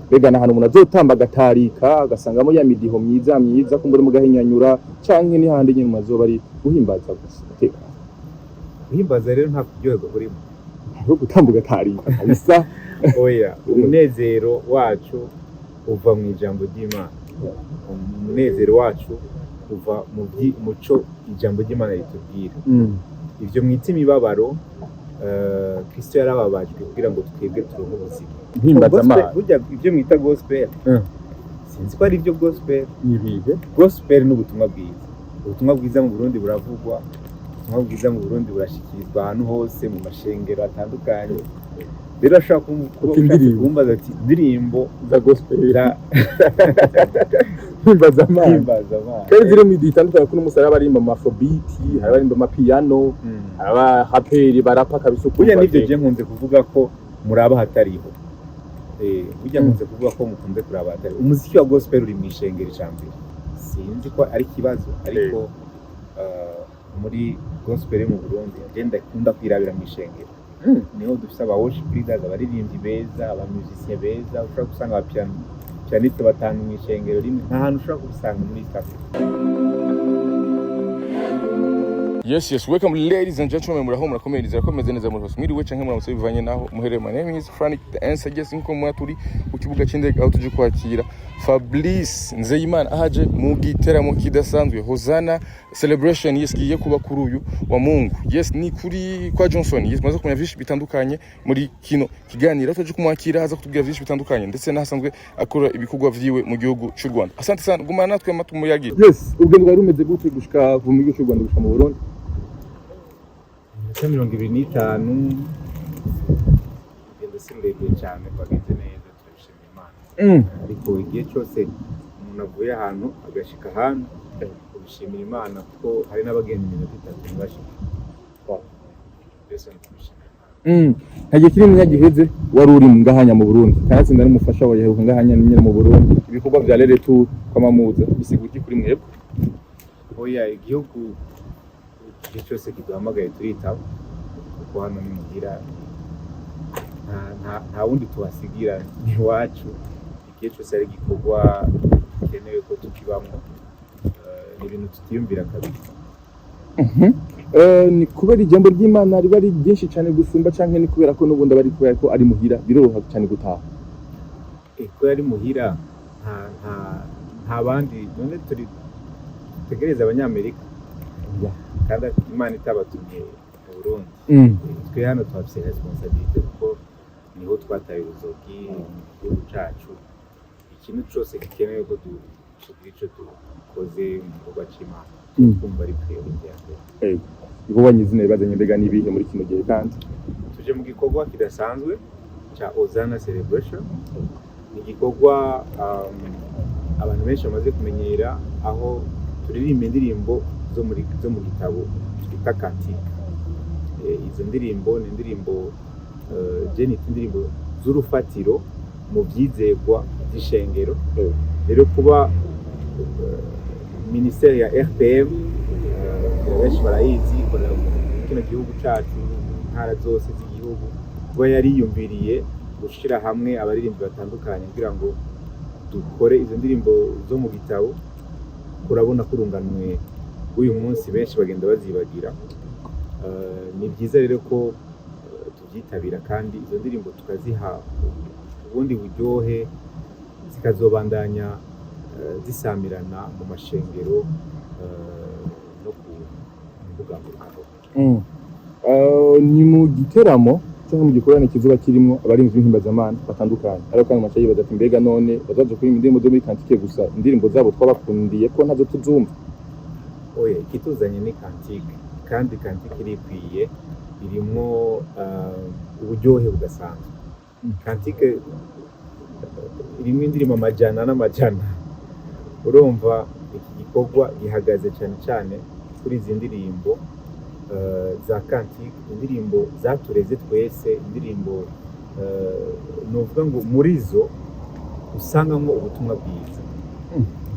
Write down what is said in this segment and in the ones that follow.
bega na hano umuntu azotamba gatarika agasangamo ya midiho myiza kumbura mu gahinyanyura canke ni handi nyine mazoba ari guhimbaza gusa guhimbaza rero nta kuryoherwa burimo aho gutambuka tarika kabisa oya umunezero wacu uva mu ijambo ry'Imana umunezero wacu uva mu muco ijambo ry'Imana ritubwira ivyo mwita imibabaro Kristo yarababajwe kugira ngo twebwe turonke ubuzima guhimbaza Imana burya ivyo mwita gospel sinzi ko ari ivyo gospel nibihe gospel n'ubutumwa bwiza ubutumwa bwiza mu Burundi buravugwa ubutumwa bwiza mu Burundi burashikirizwa ahantu hose mu mashengero atandukanye rero ashaka kumbaza ati indirimbo za gospel himbaza Imana kandi ziri mu ditandukanye kuno musara bari mu afrobeat hari mu piano aba haperi barapa kabisa burya nivyo je nkunze kuvuga ko muraba hatariho burya nkunze kuvuga ko mukunze kuraba hatariho umuziki wa gospel uri mu ishengero cyambere sinzi ko ari kibazo ariko muri gospel mu Burundi agenda kunda kwirabira mu ishengero niho dufite aba worship leaders abaririmbyi beza aba musiciens beza ushobora gusanga aba pianiste batanu mu ishengero rimwe nta hantu ushobora kubisanga muri East Africa. Yes, welcome ladies and gentlemen, muraho murakomereza rakomeze neza muri hose mwiriwe canke muramutse bivanye naho muhereye. My name is Frank the answer just nko mwaturi ku kibuga c'indege aho tuje kwakira Fabrice Nzeyimana ahaje mu giteramo kidasanzwe Hosanna celebration yesgiye kuba kuri uyu wa Mungu. Yes, ni kuri kwa Johnson. Yes, maze kumenya vyinshi bitandukanye muri kino kiganiro tuje kumwakira haza kutubwira vyinshi bitandukanye ndetse nahasanzwe akora ibikorwa vyiwe mu gihugu cy'u Rwanda. Asante sana gumana natwe amatumuyagira. Yes, ubwo rwari rumeze gute gushika mu gihugu cy'u Rwanda gushika mu Burundi? 25 igenda simbegeye cyane twagenze neza turashimira Imana ariko igihe cyose umuntu avuye ahantu agashika ahantu kubishimira Imana kuko hari n'abagenda iminota 3 bashika hagiye kiri munyagiheze wari uri ngahanya mu Burundi kandi ndari mufasha wa Yehova ngahanya nyine mu Burundi ibikorwa bya rere tu kwamamuza bisiguki kuri mwebwe oya igihugu igihe cyose kiduhamagaye turitaba kuko hano ni mugira nta wundi tubasigira ni iwacu igihe cyose ari igikorwa gikenewe ko tukibamo ni ibintu tutiyumvira kabisa ni kubera ijambo ry'Imana riba ari byinshi cyane gusumba canke ni kubera ko n'ubundi bari kubera ko ari muhira biroroha cyane gutaha ko ari muhira nta bandi none turi tegereza abanyamerika kandi Imana itabatumye mu Burundi twe hano twafise responsabilité kuko niho twataye uruzogi mu gihugu cacu ikintu cyose gikenewe ko tugira ico dukoze mu gikorwa c'Imana twumva ari priorité yacu ibikorwa nyizina bazanye mbega nibihe muri kino gihe kandi tuje mu gikorwa kidasanzwe ca Hosanna celebration ni igikorwa abantu benshi bamaze kumenyera aho turirimba indirimbo zo mu gitabo twita Cantique. Izo ndirimbo ni indirimbo indirimbo z'urufatiro mu byizegwa by'ishengero rero kuba ministeri ya RPM benshi barayizi ikorera mu kino gihugu cacu ntara zose z'igihugu kuba yariyumviriye gushira hamwe abaririmbyi batandukanye kugira ngo dukore izo ndirimbo zo mu gitabo urabona kurunganwe uyu munsi benshi bagenda bazibagira ni byiza rero ko tubyitabira kandi izo ndirimbo tukaziha ubundi buryohe zikazobandanya zisamirana mu mashengero no ku mbuga nkoranyambaga. Ni mu giteramo cyangwa mu gikorane kizuba kirimo abarinzi b'Impimbaza-Imana batandukanye ariko kandi macaye baza ati mbega none bazaje kuri indirimbo zo muri Cantique gusa indirimbo zabo twabakundiye ko ntazo tuzumva oya ikituzanye ni Cantique kandi Cantique irikwiye irimo uburyohe budasanzwe Cantique irimo indirimbo amajana n'amajana urumva iki gikorwa gihagaze cyane cyane kuri izi ndirimbo za Cantique indirimbo zatureze twese indirimbo novuga ngo muri zo usangamo ubutumwa bwiza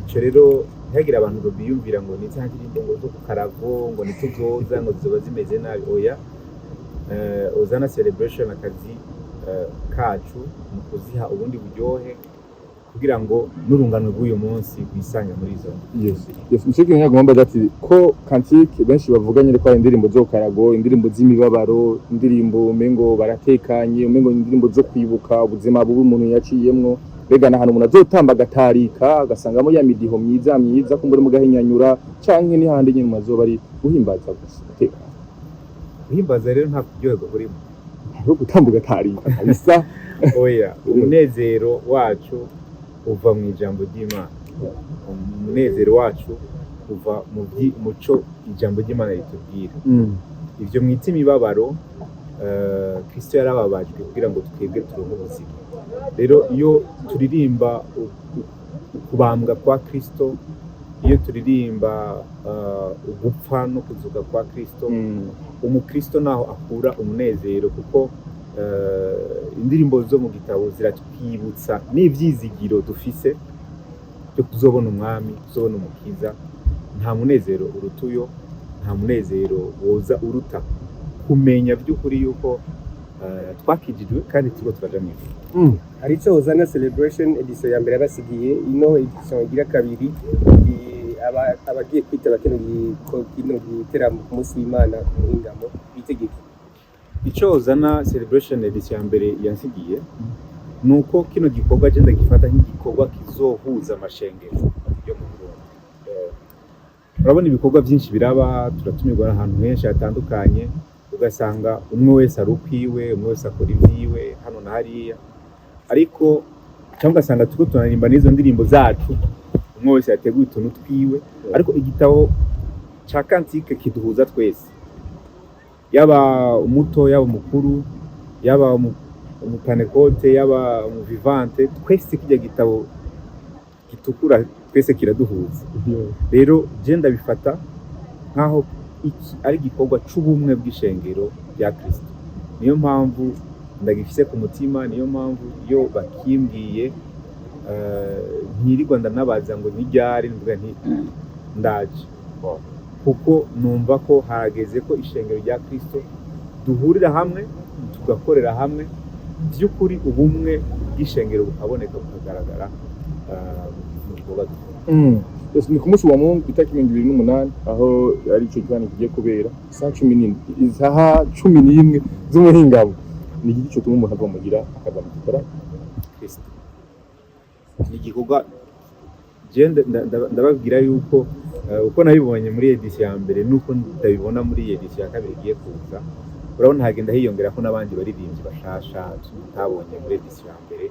cyo rero ntagira abantu biyumvira ngo ni za ndirimbo ngo zo kukarago ngo ni tuzoza ngo ziba zimeze nabi oya Hosanna celebration akazi kacu mu kuziha ubundi buryohe kugira ngo n'urungano rw'uyu munsi rwisange muri izo. Yes, nicyo kintu nyagomba ati ko kantike benshi bavuga nyine ko indirimbo zo karago, indirimbo z'imibabaro, indirimbo umengo baratekanye, umengo indirimbo zo kwibuka ubuzima bubi umuntu yaciyemwo, bega na hano umuntu azotamba gatarika agasangamo ya midiho myiza kumbura mu gahinyanyura canke ni handi nyine mazoba ari guhimbaza gusa tekana. Guhimbaza rero nta kuryoherwa burimo, ari gutamba gatarika kabisa. Oya, umunezero wacu uva mu ijambo ry'Imana, umunezero wacu uva mu muco ijambo ry'Imana ritubwira. Ivyo mwita imibabaro, Kristo yarababajwe kugira ngo twebwe turonke ubuzima. Rero iyo turirimba kubambwa kwa Kristo, iyo turirimba ugupfa no kuzuka kwa Kristo, umukristo naho akura umunezero, kuko indirimbo zo mu gitabo ziratwibutsa n'ivyizigiro dufise byo kuzobona umwami, kuzobona umukiza. Nta munezero urutuyo, nta munezero woza uruta kumenya by'ukuri yuko twakijijwe kandi turiko turaja mu ijuru. Hari icyo uzana celebration edition ya mbere yabasigiye, ino edition igira kabiri abagiye kwitaba kino giteramo ku munsi w'Imana ku Muhingamo bitegeke. Icyo uzana celebration edition ya mbere yansigiye nuko kino gikorwa agenda gifata nk'igikorwa kizohuza amashengero yo mu Burundi. Urabona ibikorwa byinshi biraba, turatumirwa ahantu henshi hatandukanye, ugasanga umwe wese ari ukwiwe, umwe wese akora ibyiwe hano na hariya, ariko cyangwa ugasanga turiko tunaririmba n'izo ndirimbo zacu, umwe wese yateguye utuntu twiwe, ariko igitabo ca kantike kiduhuza twese, yaba umuto, yaba umukuru, yaba umupanekote, yaba umuvivante, twese kijya gitabo gitukura twese kiraduhuza. Rero je ndabifata nkaho iki ari gikorwa c'ubumwe bw'ishengero rya Kristo. Niyo mpamvu ndagifise ku mutima, niyo mpamvu iyo bakimbwiye ntirirwa ndanabaza ngo ntiryari, mvuga nti ndaje, kuko numva ko harageze ko ishengero rya Kristo duhurira hamwe tugakorera hamwe by'ukuri, ubumwe bw'ishengero bukaboneka bukagaragara mu gikorwa dukora. Yes, ni ku munsi wa Mungu itariki 28 aho ari cyo cyane kigiye kubera isaha 11 z'umuhingamo. Ni igice cyo umuntu agomba akaza mu gikora Kristo. Ni igikorwa genda ndababwira yuko uko nabibonye muri edition ya mbere nuko ndabibona muri edition ya kabiri igiye kuza. Urabona hagenda hiyongera ko n'abandi baririmbyi bashasha tutabonye muri edition ya mbere,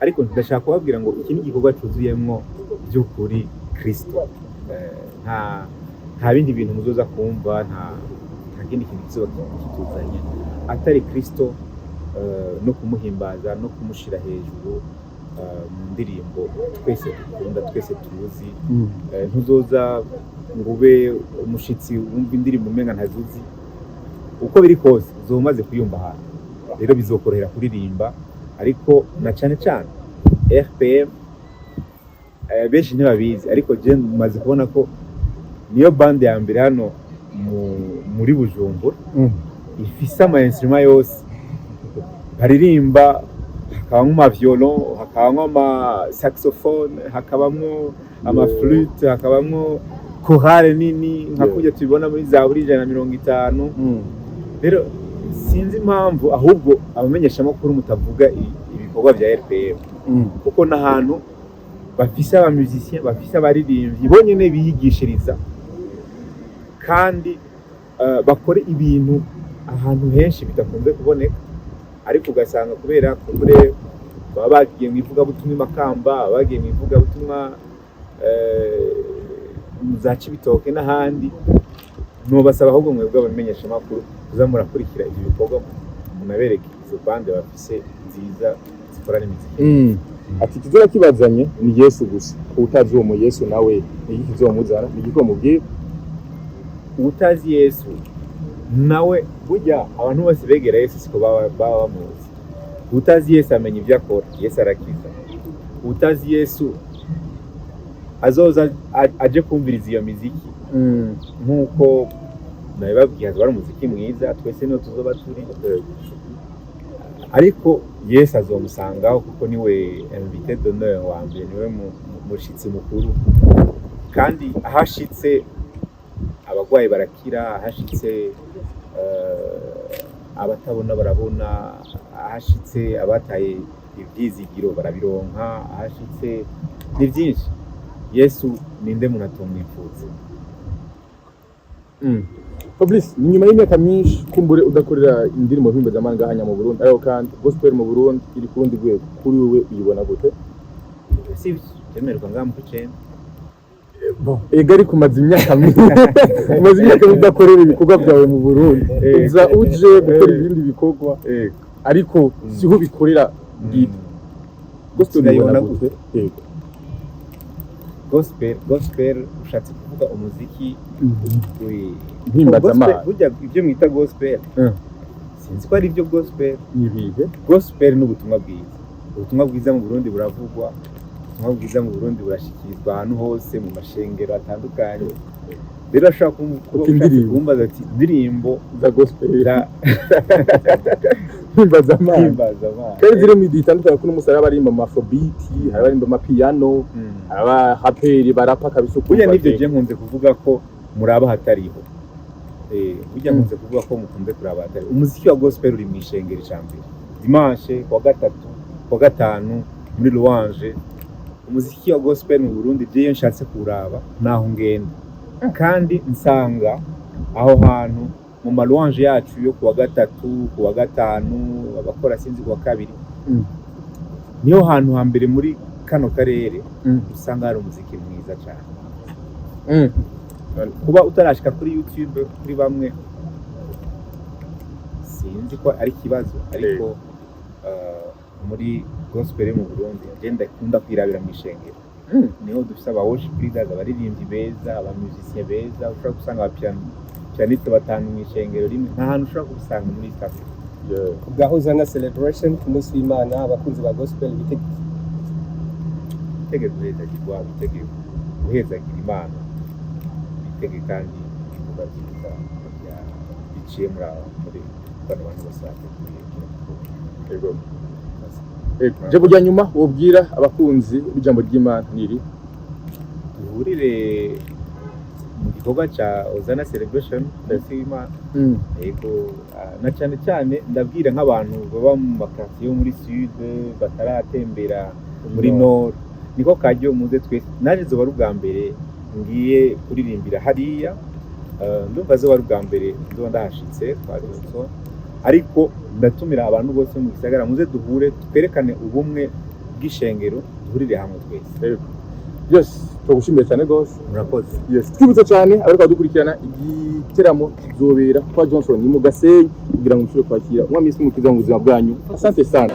ariko ndashaka kubabwira ngo iki ni igikorwa cyuzuyemwo by'ukuri Kristo. Nta bindi bintu muzoza kumva, nta kindi kintu kizoba kituzanye atari Kristo, no kumuhimbaza no kumushira hejuru mu ndirimbo twese dukunda, twese tuzi. Ntuzoza ngo ube umushitsi wumva indirimbo umenga ntazuzi, uko biri kose uzomaze kuyumva ahantu, rero bizokorohera kuririmba. Ariko na cyane RPM benshi ntibabizi, ariko je maze kubona ko niyo bande ya mbere hano muri Bujumbura ifise ama instrument yose baririmba, hakabamwo ama violon, hakabamwo ama saxophone, hakabamwo ama flute, hakabamwo chorale nini nka kujya tubibona muri Zaburi 150. Rero sinzi impamvu ahubwo abamenyesha makuru mutavuga ibikorwa bya RPM, kuko n'ahantu bafise aba musiciens, bafise abaririmbyi bonyene biyigishiriza kandi bakore ibintu ahantu henshi bidakunze kuboneka, ariko ugasanga kubera kure baba bagiye mu ivugabutumwa Makamba, bagiye mu ivugabutumwa za Cibitoke n'ahandi. Nobasaba ahubwo mwebwe abamenyesha makuru kuza murakurikira ibyo bikorwa, munabereke izo bande bafise nziza zikora n'imiziki. Ati kizora kibazanye ni Yesu gusa, utazi uwo mu Yesu nawe ni iki kizomuzana, ni igiko mubwira. Utazi Yesu nawe burya abantu bose begera Yesu siko baba bamuzi. Utazi Yesu amenya ibyo akora, Yesu arakiza. Utazi Yesu azoza aje kumviriza iyo miziki nkuko nabibabwiye, hazaba ari umuziki mwiza, twese niyo tuzoba turi ariko Yesu azomusangaho kuko niwe invité d'honneur wa mbere, niwe mushitsi mukuru, kandi ahashitse abagwayi barakira, ahashitse abatabona barabona, ahashitse abataye ivyizigiro barabironka, ahashitse ni byinshi. Yesu ninde muntu atumwifuza? Fabrice, ni nyuma y'imyaka myinshi kumbure udakorera indirimbo mpimbazamananga hanya mu Burundi, ariko kandi gospel mu Burundi iri ku rundi rwego, kuri wewe uyibona gute? Si byemerwa ngamu kucenda ega ari kumaza imyaka umaze imyaka udakorera ibikorwa byawe mu Burundi, uza uje gukora ibindi bikorwa, ariko siho bikorera bwite. Gospel uyibona gute? Gospel ushatse kuvuga umuziki mpimbazamananga. Burya ibyo mwita gospel sinzi ko ari ibyo gospel. Nibihe? Gospel ni ubutumwa bwiza. Ubutumwa bwiza mu Burundi buravugwa, ubutumwa bwiza mu Burundi burashikirizwa ahantu hose mu mashengero atandukanye. Rero ashaka kumbaza ati indirimbo za gospel mpimbazamananga kandi ziri mu ditandukanye, kuno musaraba ari mu afrobeat, hari mu piano, aba raperi barapa kabisa. Burya nivyo je nkunze kuvuga ko muraba hatariho. Burya nkunze kuvuga ko mukunze kuraba hatari. Umuziki wa gospel uri mu ishengero icambere, dimanche kwa gatatu kwa gatanu muri louange. Umuziki wa gospel mu Burundi je nshatse kuraba naho ngenda, kandi nsanga aho hantu mu malouange yacu yo kuwa gatatu kuwa gatanu abakora sinzi kuwa kabiri, niyo hantu hambere muri kano karere usanga hari umuziki mwiza cyane. Kuba utarashika kuri YouTube kuri bamwe sinzi ko ari kibazo, ariko muri gospel mu Burundi agenda kunda kwirabira mu ishengero. Niho dufite aba worship leaders, abaririmbyi beza, aba musiciens beza, ushobora gusanga pianiste batanu mu ishengero rimwe, nta hantu ushobora kubisanga muri East Africa. Kubwa Hosanna celebration ku munsi w'Imana, abakunzi ba gospel bitege guhezagira Imana, bitege kandi ibikorwa byiza biciye muri bano bantu bose bateguye. Je burya nyuma wobwira abakunzi b'ijambo ry'Imana niri duhurire mu gikorwa cya Hosanna celebration ndetse Imana. Yego, na cyane ndabwira nk'abantu baba mu makati yo muri sud bataratembera muri nord, niko kajyo muze twese. Naje zoba rubwa mbere ngiye kuririmbira hariya, ndumva zoba rubwa mbere ndo ndahashitse twaronso, ariko ndatumira abantu bose mu gisagara muze duhure twerekane ubumwe bw'ishengero, duhurire hamwe twese. Yes, tugushimiye cyane gose. Murakoze. Yes, twibutsa cyane abariko dukurikirana igiteramo kizobera kwa Johnson ni mu Gasenyi kugira ngo mushobore kwakira umwami Yesu mu buzima bwanyu. Asante sana.